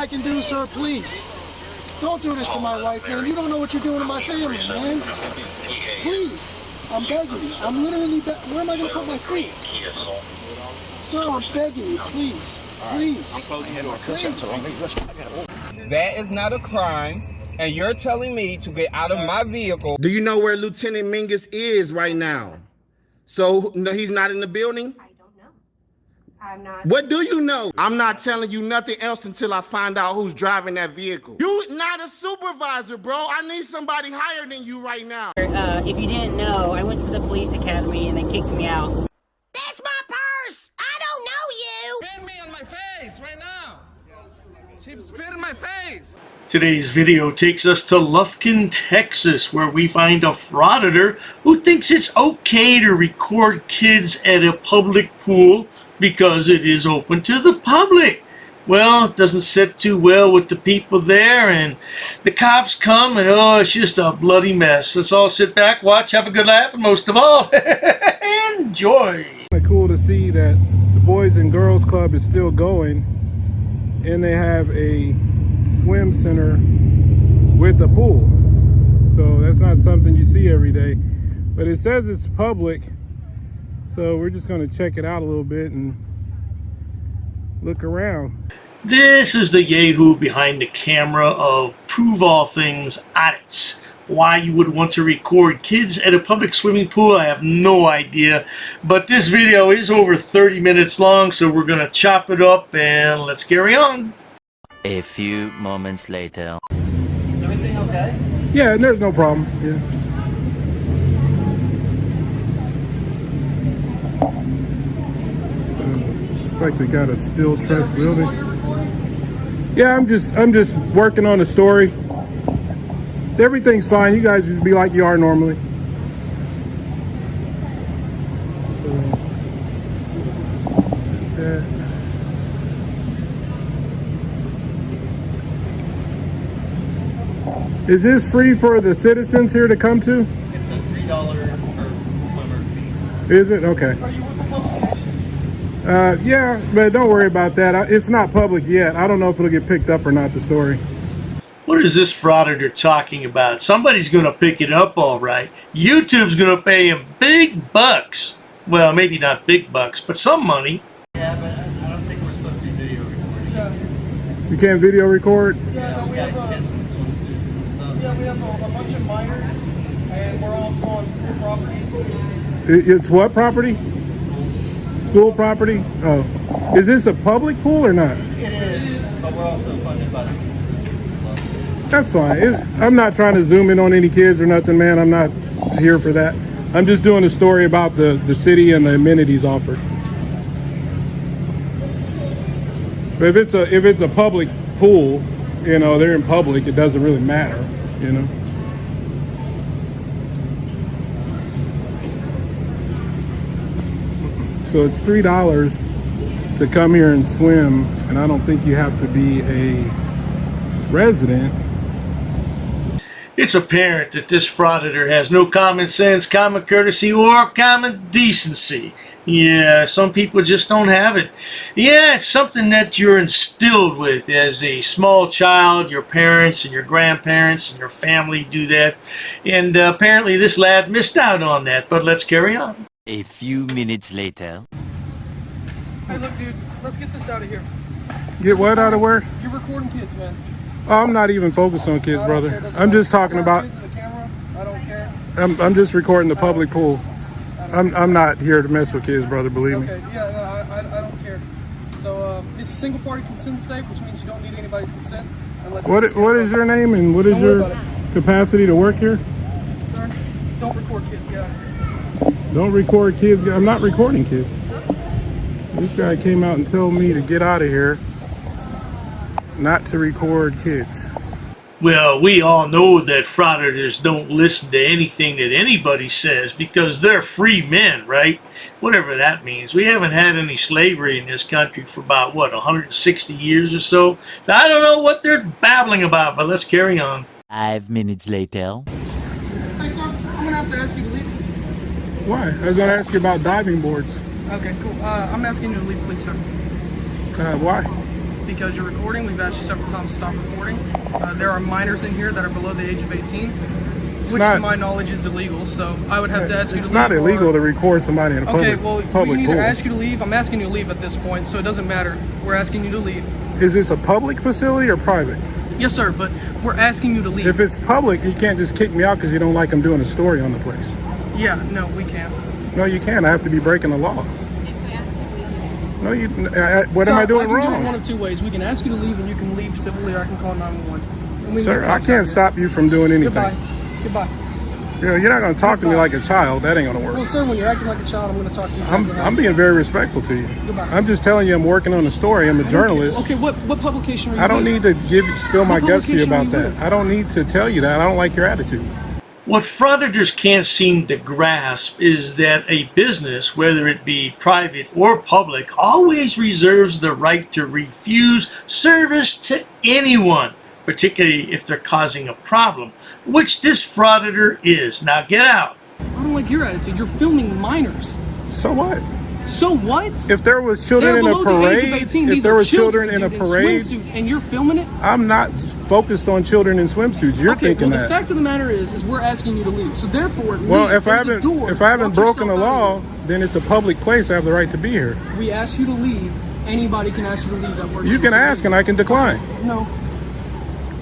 I can do, sir, please. Don't do this to my wife, man. You don't know what you're doing to my family, man. Please. I'm begging you. I'm literally where am I going to put my feet? Sir, I'm begging you, please. Please. Please. That is not a crime, and you're telling me to get out of my vehicle. Do you know where Lieutenant Mingus is right now? So no, he's not in the building? I don't know. I'm not. What do you know? I'm not telling you nothing else until I find out who's driving that vehicle. You not a supervisor, bro. I need somebody higher than you right now. If you didn't know, I went to the police academy and they kicked me out. That's my purse! I don't know you! Spit me on my face right now. She spit in my face. Today's video takes us to Lufkin, Texas, where we find a frauditor who thinks it's okay to record kids at a public pool because it is open to the public. Well, it doesn't sit too well with the people there, and the cops come, and oh, it's just a bloody mess. Let's all sit back, watch, have a good laugh, and most of all, enjoy. It's cool to see that the Boys and Girls Club is still going, and they have a swim center with a pool. So that's not something you see every day, but it says it's public, so we're just going to check it out a little bit and look around. This is the yahoo behind the camera of Prove All Things Audits. Why you would want to record kids at a public swimming pool, I have no idea. But this video is over 30 minutes long, so we're going to chop it up and let's carry on. A few moments later. Is everything okay? Yeah, there's no problem. Yeah. It's like we got a steel truss building. Yeah, I'm just working on the story. Everything's fine. You guys just be like you are normally. So, yeah. Is this free for the citizens here to come to? It's a $3 per swimmer fee. Is it? Okay. Are you with the publication? Yeah, but don't worry about that. It's not public yet. I don't know if it'll get picked up or not, the story. What is this frauditor talking about? Somebody's going to pick it up all right. YouTube's going to pay him big bucks. Well, maybe not big bucks, but some money. Yeah, but I don't think we're supposed to be video recording. Yeah. You can't video record? Yeah, we have kids in swimsuits and stuff. Yeah, we have a bunch of minors, and we're also on school property. It's what property? School property? Oh. Is this a public pool or not? It is, but we're also funded by the school district. That's fine. I'm not trying to zoom in on any kids or nothing, man. I'm not here for that. I'm just doing a story about the city and the amenities offered. But if it's a public pool, you know, they're in public, it doesn't really matter, you know. So it's $3 to come here and swim, and I don't think you have to be a resident. It's apparent that this frauditor has no common sense, common courtesy, or common decency. Yeah, some people just don't have it. Yeah, it's something that you're instilled with as a small child. Your parents and your grandparents and your family do that. And apparently this lad missed out on that, but let's carry on. A few minutes later. Hey, look, dude, let's get this out of here. Get what out of where? You're recording kids, man. Oh, I'm not even focused on kids, brother. I'm just talking about. Kids in the camera. I don't care. I'm just recording the public pool. I'm not here to mess with kids, brother. Believe me. Okay, yeah, no, I don't care. So it's a single party consent state, which means you don't need anybody's consent unless. What is your name and what is your capacity to work here? Sir, don't record kids, yeah. Don't record kids. I'm not recording kids. This guy came out and told me to get out of here, not to record kids. Well, we all know that frauditors don't listen to anything that anybody says because they're free men, right? Whatever that means. We haven't had any slavery in this country for about, what, 160 years or so? So I don't know what they're babbling about, but let's carry on. 5 minutes later. Hey, sir, I'm going to have to ask you to leave. Why? I was going to ask you about diving boards. Okay, cool. I'm asking you to leave, please, sir. Why? because you're recording. We've asked you several times to stop recording. There are minors in here that are below the age of 18, which to my knowledge is illegal. So I would have to ask you to leave. It's not illegal to record somebody in a public pool. Okay, well, we can either ask you to leave. I'm asking you to leave at this point, so it doesn't matter. We're asking you to leave. Is this a public facility or private? Yes, sir, but we're asking you to leave. If it's public, you can't just kick me out because you don't like them doing a story on the place. Yeah, no, we can't. No, you can't. I have to be breaking the law. No, you. What am I doing wrong? Do it one of two ways. We can ask you to leave, and you can leave civilly, or I can call 911. Sir, I can't stop you from doing anything. Goodbye. You're not going to talk to me like a child. That ain't going to work. Well, sir, when you're acting like a child, I'm going to talk to you. I'm being very respectful to you. Goodbye. I'm just telling you I'm working on a story. I'm a journalist. Okay, what publication are you I don't need to spill my guts to you about that. with? I don't need to tell you that. I don't like your attitude. What frauditors can't seem to grasp is that a business, whether it be private or public, always reserves the right to refuse service to anyone, particularly if they're causing a problem, which this frauditor is. Now get out. I don't like your attitude. You're filming minors. So what? So what? If there was children in a parade, if there were children in a parade, and you're filming it, I'm not focused on children in swimsuits. You're thinking well, that. The fact of the matter is we're asking you to leave. So therefore, well, if I haven't broken the law, then it's a public place. I have the right to be here. We ask you to leave. Anybody can ask you to leave. That works. You can ask, and I can decline. No.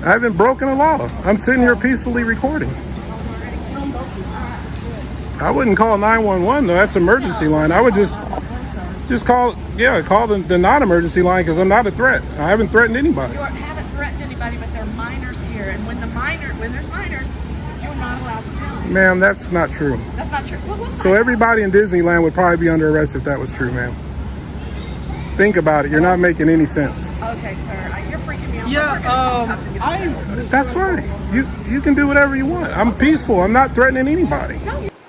I haven't broken a law. I'm sitting here peacefully recording. I wouldn't call 911 though. That's emergency line. I would just call the non-emergency line because I'm not a threat. I haven't threatened anybody. You haven't threatened anybody, but there are minors here, and when there's minors, you're not allowed to film. Ma'am, that's not true. That's not true. So everybody in Disneyland would probably be under arrest if that was true, ma'am. Think about it. You're not making any sense. Okay, sir. You're freaking me out. Yeah, that's fine. You can do whatever you want. I'm peaceful. I'm not threatening anybody.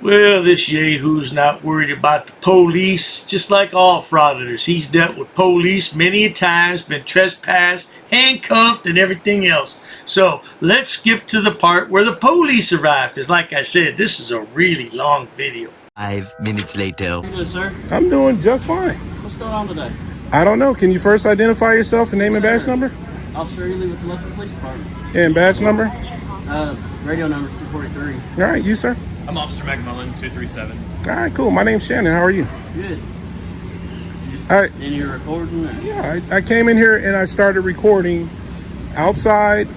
Well, this yahoo's not worried about the police. Just like all frauditors, he's dealt with police many a times, been trespassed, handcuffed, and everything else. So let's skip to the part where the police arrived, because like I said, this is a really long video. 5 minutes later. Good, sir. I'm doing just fine. What's going on today? I don't know. Can you first identify yourself and name and badge number? Officer Ely with the Lufkin Police Department. And badge number? Radio number's 243. All right, you, sir? I'm Officer McMullen, 237. All right, cool. My name's Shannon. How are you? Good. All right. And you're recording? Yeah, I came in here and I started recording outside,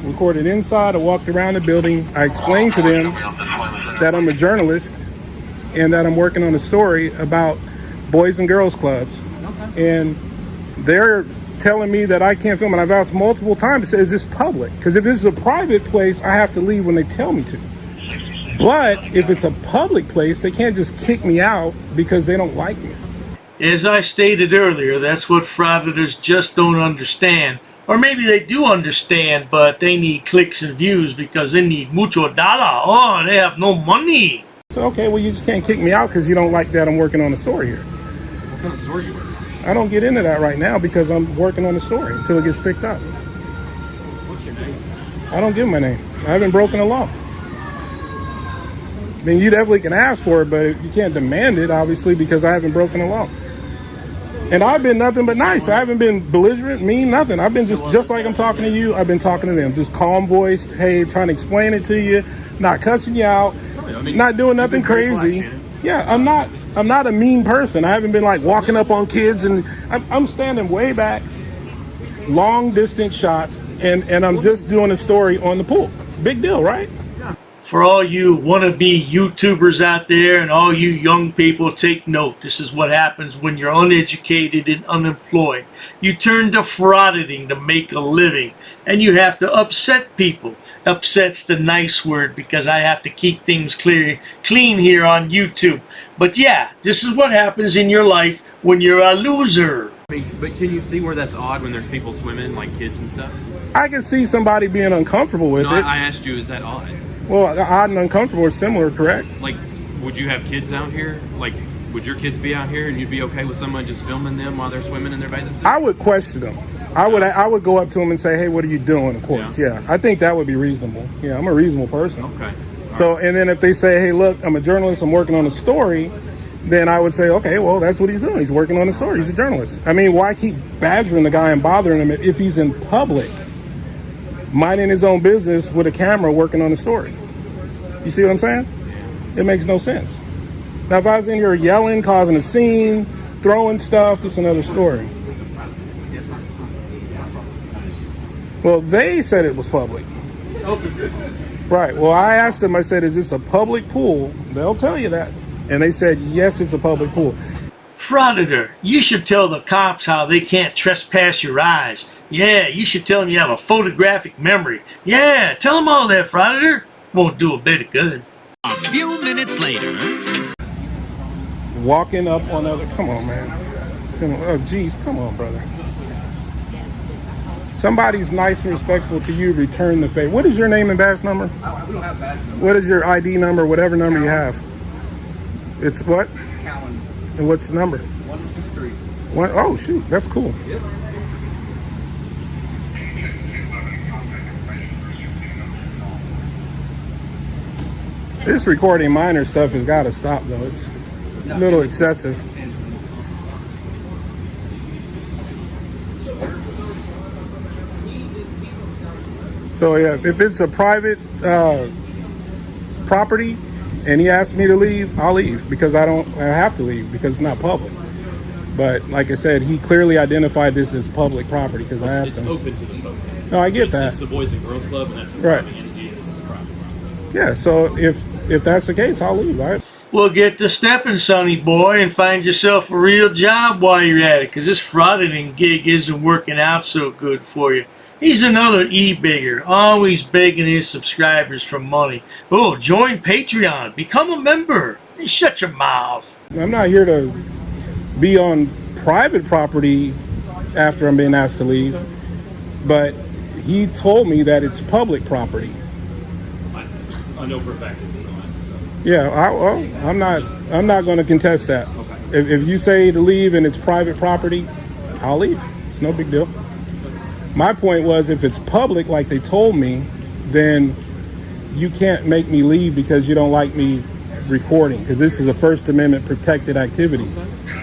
recorded inside. I walked around the building. I explained to them that I'm a journalist and that I'm working on a story about boys and girls clubs. And they're telling me that I can't film. And I've asked multiple times, is this public? Because if this is a private place, I have to leave when they tell me to. But if it's a public place, they can't just kick me out because they don't like me. As I stated earlier, that's what frauditors just don't understand. Or maybe they do understand, but they need clicks and views because they need mucho dollar. Oh, they have no money. So, okay, well, you just can't kick me out because you don't like that I'm working on a story here. What kind of story are you working on? I don't get into that right now because I'm working on the story until it gets picked up. What's your name? I don't give my name. I haven't broken the law. I mean, you definitely can ask for it, but you can't demand it, obviously, because I haven't broken the law. And I've been nothing but nice. I haven't been belligerent, mean, nothing. I've been just like I'm talking to you. I've been talking to them, just calm voiced. Hey, trying to explain it to you, not cussing you out, not doing nothing crazy. Yeah, I'm not a mean person. I haven't been like walking up on kids, and I'm standing way back, long distance shots, and I'm just doing a story on the pool. Big deal, right? For all you wannabe YouTubers out there and all you young people, take note. This is what happens when you're uneducated and unemployed. You turn to frauditing to make a living, and you have to upset people. Upset's the nice word because I have to keep things clean here on YouTube. But yeah, this is what happens in your life when you're a loser. But can you see where that's odd when there's people swimming, like kids and stuff? I can see somebody being uncomfortable with it. I asked you, is that odd? Well, odd and uncomfortable are similar, correct? Like, would you have kids out here? Like, would your kids be out here and you'd be okay with someone just filming them while they're swimming in their bathing suit? I would question them. I would go up to them and say, hey, what are you doing? Of course, yeah. I think that would be reasonable. Yeah, I'm a reasonable person. Okay. So, and then if they say, hey, look, I'm a journalist, I'm working on a story, then I would say, okay, well, that's what he's doing. He's working on the story. He's a journalist. I mean, why keep badgering the guy and bothering him if he's in public, minding his own business with a camera working on the story? You see what I'm saying? It makes no sense. Now, if I was in here yelling, causing a scene, throwing stuff, it's another story. Well, they said it was public. Right. Well, I asked them, I said, is this a public pool? They'll tell you that. And they said, yes, it's a public pool. Frauditor, you should tell the cops how they can't trespass your eyes. Yeah, you should tell them you have a photographic memory. Yeah, tell them all that, Frauditor. Won't do a bit of good. A few minutes later. Walking up on other, come on, man. Oh, geez, come on, brother. Somebody's nice and respectful to you, return the favor. What is your name and badge number? We don't have badge number. What is your ID number, whatever number you have? It's what? Callan. And what's the number? 123. One, oh, shoot, that's cool. Yep. This recording minor stuff has got to stop, though. It's a little excessive. So yeah, if it's a private property and he asks me to leave, I'll leave because I have to leave because it's not public. But like I said, he clearly identified this as public property because I asked him. It's open to the public. No, I get that. It's the Boys and Girls Club, and that's a right. private entity, and this is private property. Yeah, so if that's the case, I'll leave. Right? Well, get to stepping, sonny boy, and find yourself a real job while you're at it, because this frauditing gig isn't working out so good for you. He's another e-bigger, always begging his subscribers for money. Oh, join Patreon, become a member, and shut your mouth. I'm not here to be on private property after I'm being asked to leave, but he told me that it's public property. I know for a fact it's not. So. Yeah, I'm not going to contest that. Okay. If you say to leave and it's private property, I'll leave. It's no big deal. My point was, if it's public, like they told me, then you can't make me leave because you don't like me recording, because this is a First Amendment protected activity.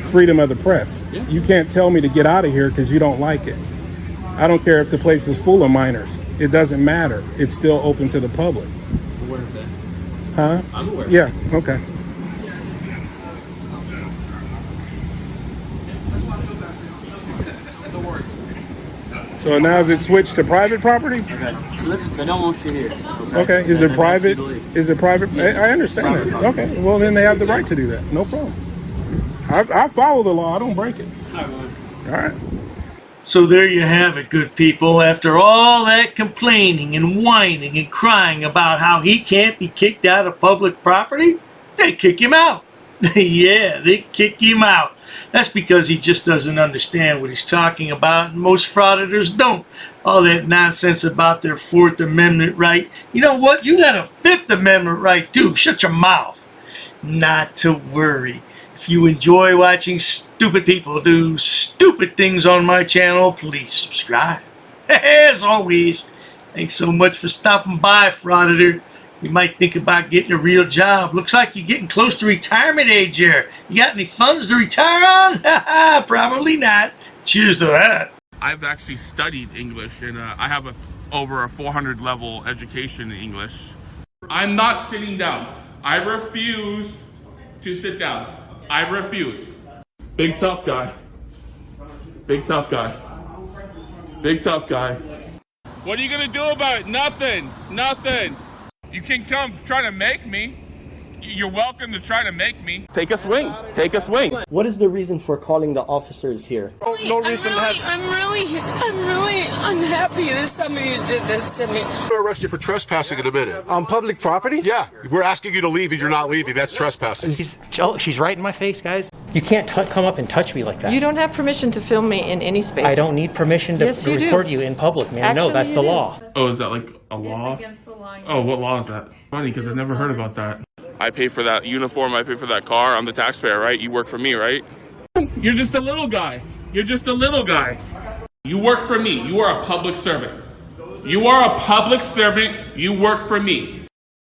Freedom of the press. Yeah. You can't tell me to get out of here because you don't like it. I don't care if the place is full of minors. It doesn't matter. It's still open to the public. I'm aware of that. Huh? I'm aware. Yeah, okay. So now is it switched to private property? Okay. They don't want you here. Okay. Is it private? Is it private? I understand that. Okay. Well, then they have the right to do that. No problem. I follow the law. I don't break it. All right. So there you have it, good people. After all that complaining and whining and crying about how he can't be kicked out of public property, they kick him out. Yeah, they kick him out. That's because he just doesn't understand what he's talking about, and most frauditors don't. All that nonsense about their Fourth Amendment right. You know what? You got a Fifth Amendment right too. Shut your mouth. Not to worry. If you enjoy watching stupid people do stupid things on my channel, please subscribe. As always, thanks so much for stopping by, Frauditor. You might think about getting a real job. Looks like you're getting close to retirement age here. You got any funds to retire on? Probably not. Cheers to that. I've actually studied English, and I have over a 400 level education in English. I'm not sitting down. I refuse to sit down. I refuse. Big tough guy. Big tough guy. Big tough guy. What are you gonna do about it? Nothing. Nothing. You can come try to make me. You're welcome to try to make me. Take a swing. Take a swing. What is the reason for calling the officers here? No reason to have... I'm really unhappy that somebody did this to me. I'm going to arrest you for trespassing in a minute. On public property? Yeah. We're asking you to leave and you're not leaving. That's trespassing. She's right in my face, guys. You can't come up and touch me like that. You don't have permission to film me in any space. I don't need permission to record you in public, man. No, that's the law. Oh, is that like a law? It's against the law. Oh, what law is that? Funny, because I've never heard about that. I pay for that uniform, I pay for that car, I'm the taxpayer, right? You work for me, right? You're just a little guy. You're just a little guy. You work for me. You are a public servant. You are a public servant. You work for me.